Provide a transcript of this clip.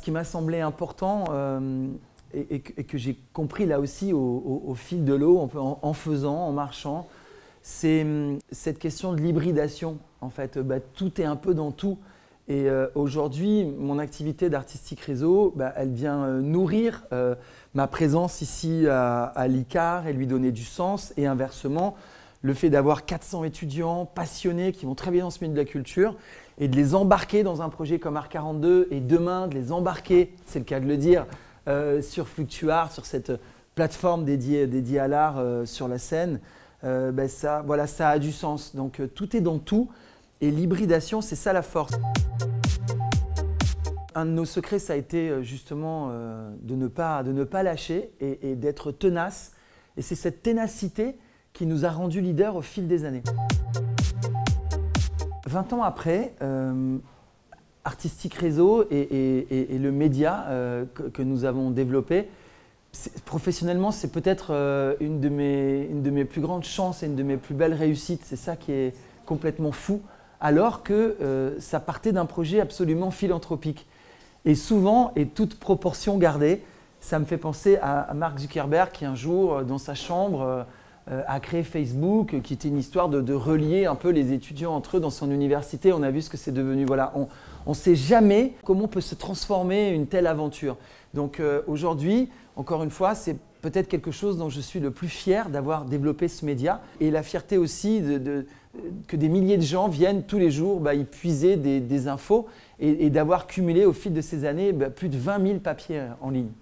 ce qui m'a semblé important et que j'ai compris là aussi au fil de l'eau, en faisant, en marchant, c'est cette question de l'hybridation. En fait, tout est un peu dans tout. Et aujourd'hui, mon activité d'Artistic Réseau, elle vient nourrir ma présence ici à l'ICAR et lui donner du sens. Et inversement, le fait d'avoir 400 étudiants passionnés qui vont très bien dans ce milieu de la culture et de les embarquer dans un projet comme Art 42 et demain de les embarquer, c'est le cas de le dire, sur Fluctuart, sur cette plateforme dédiée à l'art sur la scène, ça a du sens. Donc tout est dans tout et l'hybridation, c'est ça la force. Un de nos secrets, ça a été justement de ne pas lâcher et d'être tenace. Et c'est cette ténacité qui nous a rendus leaders au fil des années. 20 ans après, Artistic Réseau et le média que nous avons développé, professionnellement, c'est peut-être une de mes plus grandes chances et une de mes plus belles réussites. C'est ça qui est complètement fou, alors que ça partait d'un projet absolument philanthropique. Et souvent, et toute proportion gardée, ça me fait penser à Mark Zuckerberg qui un jour, dans sa chambre, a créé Facebook, qui était une histoire de relier un peu les étudiants entre eux dans son université. On a vu ce que c'est devenu. Voilà, on ne sait jamais comment peut se transformer une telle aventure. Donc aujourd'hui, encore une fois, c'est peut-être quelque chose dont je suis le plus fier d'avoir développé ce média. Et la fierté aussi que des milliers de gens viennent tous les jours y puiser des infos et d'avoir cumulé au fil de ces années plus de 20 000 papiers en ligne.